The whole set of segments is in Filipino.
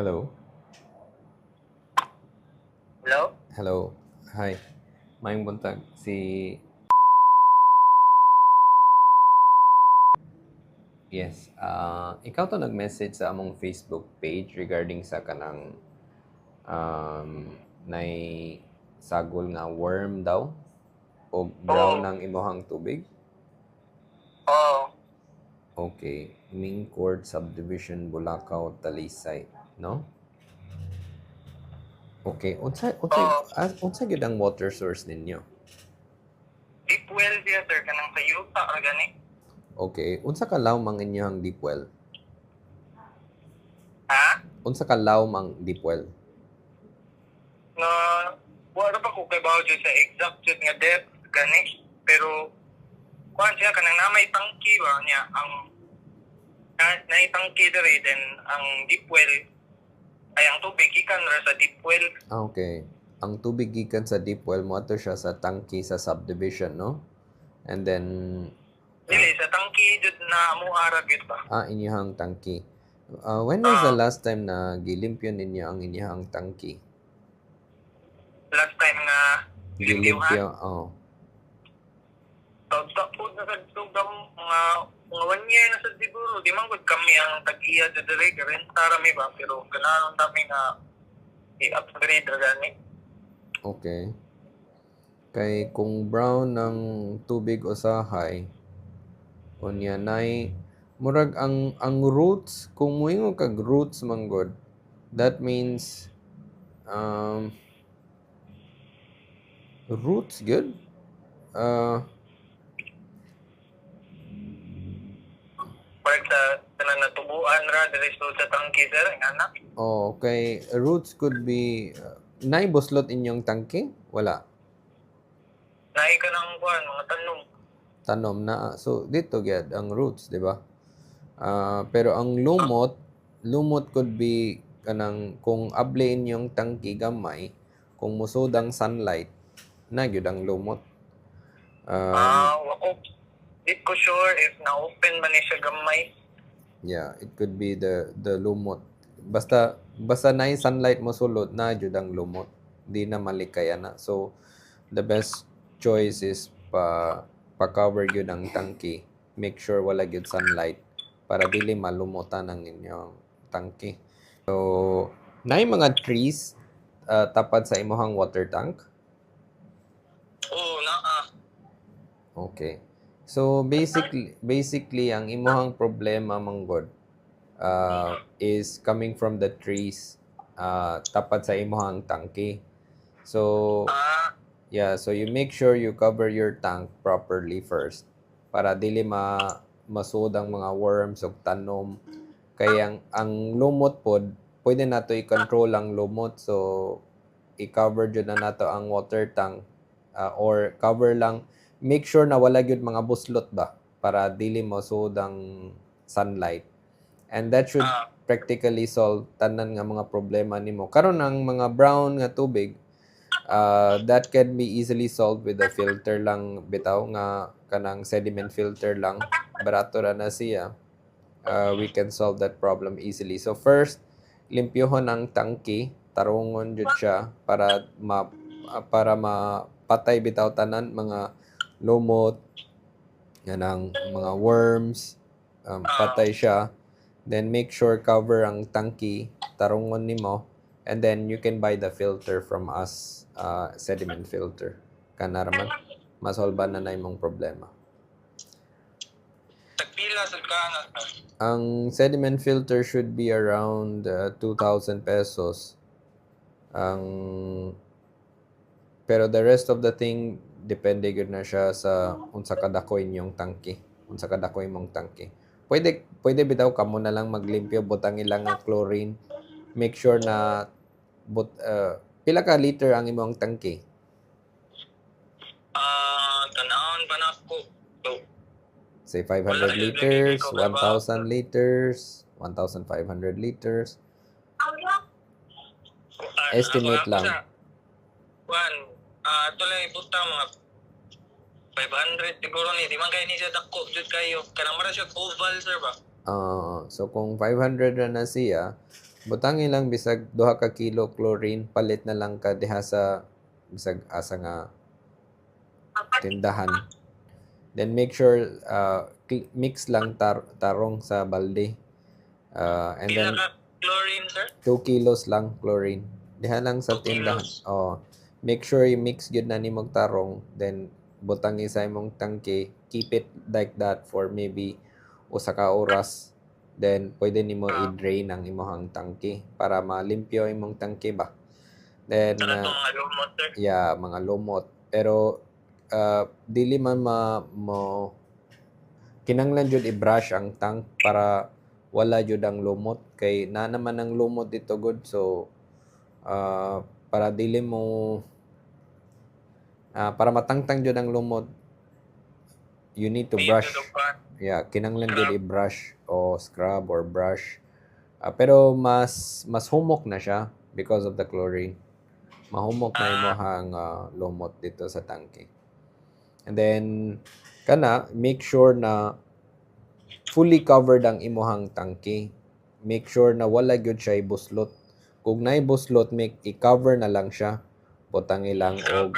Hello. Hello? Hello. Hi. Maayong buntag. Yes. Ikaw to nag-message sa among Facebook page regarding sa kanang nay sagol nga worm daw o brown Oo. ng imuhang tubig. Oo. Okay. Ming Court Subdivision, Bulacau, Talisay, no? Okay. Oo. Unsa gyud ang water source ninyo? Deep well siya, sir. Kanang sa yuta, or gani. Okay. Unsa ka lawom ang inyong deep well? Ha? Unsa ka lawom ang deep well? Na, wala pa ko kay bawo dyan sa exact dyan nga depth, gani. Pero, kuhan siya, kanang namay tangki ba niya, ang naitangki dere, then ang deep well, ay ang tubig, ikan ra sa deep well. Okay. Ang tubig gikan sa deep well mo ato siya sa tangki sa subdivision, no? And then Dili, sa tangki dyan na muharag yun ba? inyong tangki. When was the last time na gilimpyo ninyo ang inyong tangki? Last time nga, Gilimpyo, Tapos na sa sugam, mga 1 year na sa siguro, di man gud kami ang tag-iya sa dire, renta rami ba, pero gananon kami nga i-upgrade ra gani. Okay. Kay kung brown ng tubig usahay, unya nay murag ang roots, kung moingon kag roots manggod, that means roots good. Parang sa tanan natubuan ra dire sa tangki sir, ang anak. Okay, roots could be naibuslot inyong tangke? Wala. Naay ka ng kuan, mga tanong. Tanom na. So dito gyud ang roots, di ba? Pero ang lumot could be kanang kung able inyong tangke gamay, kung musod ang sunlight, na gyud ang lumot. Wako. Di ko sure if na-open man ni siya gamay. Yeah, it could be the lumot. Basta na sunlight mo sulod na jud ang lumot. Di na malikaya na. So the best choice is pa-cover gyud ang tangki. Make sure wala gyud sunlight para dili malumutan ang inyong tangki. So naay mga trees tapad sa imong water tank. Oo, Okay. So basically ang imong problema manggod is coming from the trees tapat sa imong tangke. So yeah, so you make sure you cover your tank properly first para dili masud ang mga worms ug tanom. Kaya ang lumot pod pwede nato i-control ang lumot, so i-cover jud na nato ang water tank or cover lang, make sure na wala gyud mga buslot ba para dili masud ang sunlight. And that should practically solve tanan nga mga problema nimo. Karon ang mga brown nga tubig, that can be easily solved with a filter lang bitaw nga kanang sediment filter lang. Barato ra na siya. We can solve that problem easily. So first, limpyohon ang tangki, tarungon jud siya para mapatay bitaw tanan mga lumot, ganang mga worms, patay siya. Then make sure cover ang tangki, tarungon nimo, and then you can buy the filter from us, sediment filter. Kanaraman masolba na imong problema. Tagpila sa kana. Ang sediment filter should be around 2,000 pesos. Pero the rest of the thing depende gud na siya sa unsa kadako inyong tangke, unsa kadako imong tangke. Pwede bitaw kamo na lang maglimpyo, butang ilang nga chlorine. Make sure na pila ka liter ang imong tangke? Tanawon pa na ko. Say 500 liters, 1,000 liters, 1,500 liters. Estimate lang. Kuan, tulay butang mga 500 siguro ni, di man kay ni siya dako jud kayo. Kanang mara siya oval sir ba? So kung 500 na siya, Butang ilang bisag 2 ka kilo chlorine, palit na lang ka diha sa bisag asa nga tindahan. Then make sure mix lang tarong sa balde. And Pila then ka chlorine, sir? 2 kilos lang chlorine. Diha lang sa 2 tindahan. kilos. Oh, make sure i-mix gyud na nimo tarong, then butang sa imong tangke. Keep it like that for maybe usa ka oras. Then pwede nimo i-drain ang imong tangke para malimpyo imong tangke ba. Then Saka itong mga lumot, sir. yeah, mga lumot. Pero dili man kinanglan jud i-brush ang tank para wala jud ang lumot kay na naman ang lumot dito good. So para dili mo para matangtang jud ang lumot, you need to May brush. dudukan. Yeah, kinanglan jud i-brush o scrub or brush. Pero mas humok na siya because of the chlorine. Mahumok na imong lumot dito sa tangke. And then make sure na fully covered ang imuhang tangke. Make sure na wala gyud siya buslot. Kung naay buslot, i-cover na lang siya. Butangi lang og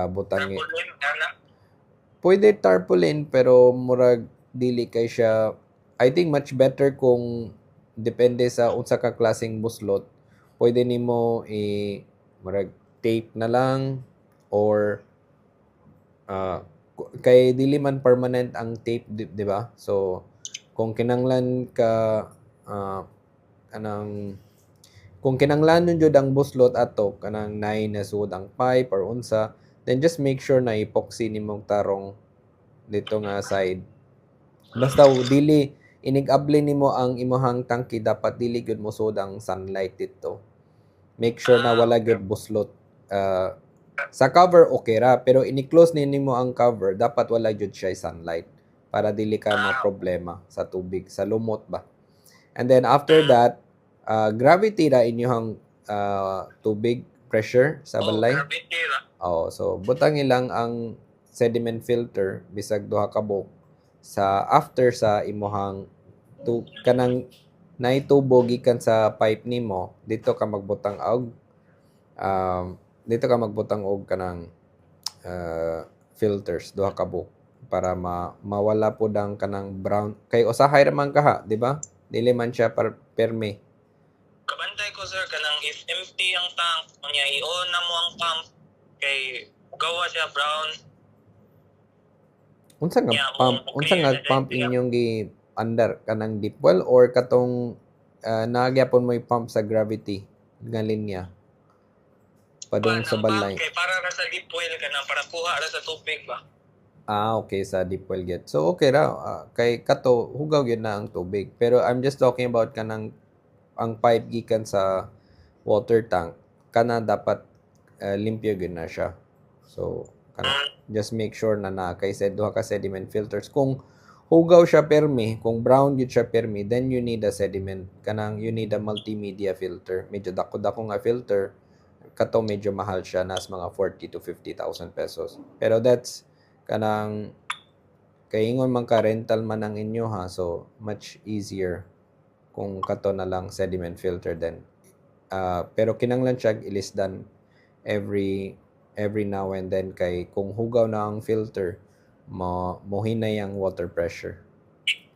butangi. Tarpaulin, ana. Pwede tarpaulin pero murag dili kay siya. I think much better kung depende sa unsa ka klaseng buslot. Pwede nimo murag tape na lang or kay dili man permanent ang tape, di ba? So kung kinanglan ka kung kinanglan jud ang buslot ato kanang nay nasud ang pipe or unsa, then just make sure na epoxy nimong tarong dito nga side. Basta dili inig-abli nimo ang imong tangke, dapat dili gyud musud ang sunlight dito. Make sure na wala gyud buslot. Sa cover okay ra, pero ini-close nimo ang cover, dapat wala gyud siya sunlight para dili ka problema sa tubig, sa lumot ba. And then after that, gravity ra inyong tubig pressure sa balay. Gravity ra. So butang ilang ang sediment filter bisag 2 ka buok sa after sa imuhang kanang naitubo gikan sa pipe nimo, dito ka magbutang og kanang filters 2 ka buok para mawala po ang kanang brown kay usahay ra man kaha, di ba? Dili man siya perme. Kabantay ko, sir, kanang if empty ang tank, kanya i-on na mo ang pump kay gawa siya brown. Unsa nga pump inyong gi under kanang deep well or katong nagyapon mo i-pump sa gravity nga linya padung sa balay? Kay para ra sa deep well kanang para kuha ra sa tubig ba. Okay, sa deep well get. So okay ra kay kato hugaw gyud na ang tubig. Pero I'm just talking about kanang ang pipe gikan sa water tank kana dapat limpyo gyud na siya. So just make sure na kay said 2 ka sediment filters. Kung hugaw siya permi, kung brown gyud siya permi, then you need a sediment kanang you need a multimedia filter. Medyo dako-dako nga filter. Kato medyo mahal siya, nas mga 40 to 50,000 pesos. Pero that's kanang kaingon man ka rental man ang inyo ha, so much easier kung kato na lang sediment filter then. Pero kinanglan siya ilisdan every now and then kay kung hugaw na ang filter mohinay ang water pressure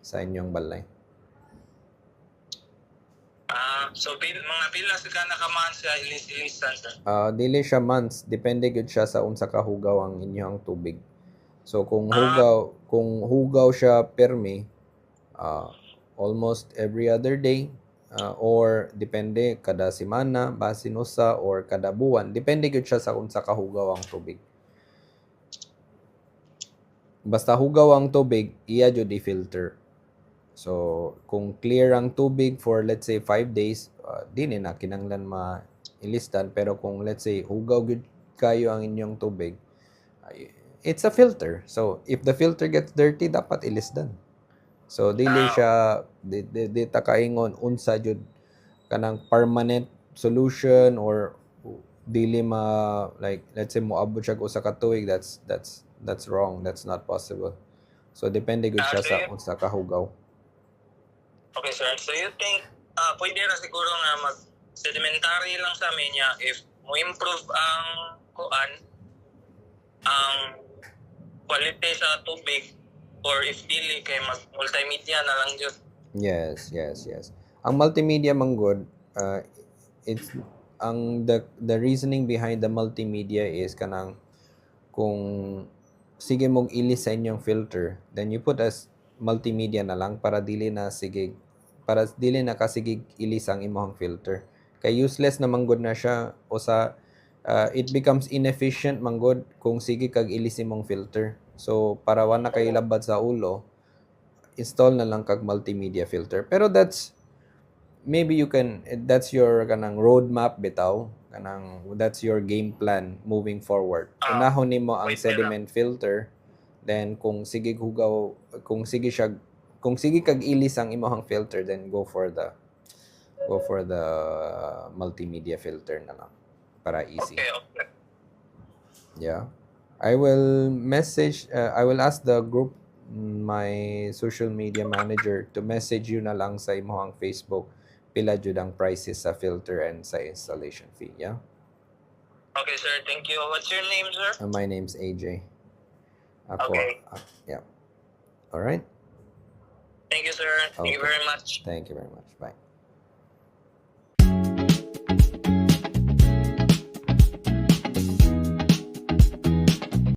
sa inyong balay. So mga pila ka nakaman sa ilis-ilisan, sir? Dili siya months, depende gud siya sa unsa ka hugaw ang inyong tubig. So kung hugaw siya permi almost every other day or depende kada semana, basin usa or kada buwan, depende gud siya sa unsa ka hugaw ang tubig. Basta hugaw ang tubig, iya jud i-filter. So kung clear ang tubig for let's say 5 days, di na kinanglan mailistan. Pero kung let's say hugaw gud kayo ang inyong tubig, it's a filter. So if the filter gets dirty, dapat ilisdan. So dili siya di ta kaingon unsa jud kanang permanent solution or dili like let's say moabot siya usa ka tuig, that's wrong. That's not possible. So depende gud siya sa unsa ka hugaw. Okay, sir. So you think pwede na siguro nga mag-sedimentary lang sa amin niya if mo improve ang kuan, ang quality sa tubig, or if dili kay mag-multimedia na lang yun. Yes, yes, yes. Ang multimedia manggod, it's the reasoning behind the multimedia is kanang kung sige mong ilis sa inyong filter, then you put as multimedia na lang para dili na kasigig ilis ang imong filter. Kay useless na manggod na siya o sa it becomes inefficient manggod kung sige kag ilis imong filter. So para wala kay labad sa ulo, install na lang kag multimedia filter. Pero that's your kanang roadmap bitaw, kanang that's your game plan moving forward. Unahon nimo ang sediment filter, then kung sige kag ilis ang imong filter, then go for the multimedia filter na lang para easy. Okay. Yeah. I will ask the group, my social media manager, to message you na lang sa imong Facebook pila jud ang prices sa filter and sa installation fee. Yeah. Okay, sir. Thank you. What's your name, sir? My name's AJ. Ako, Okay. Yeah. All right. Thank you, sir. Thank you Okay. very much. Thank you very much. Bye.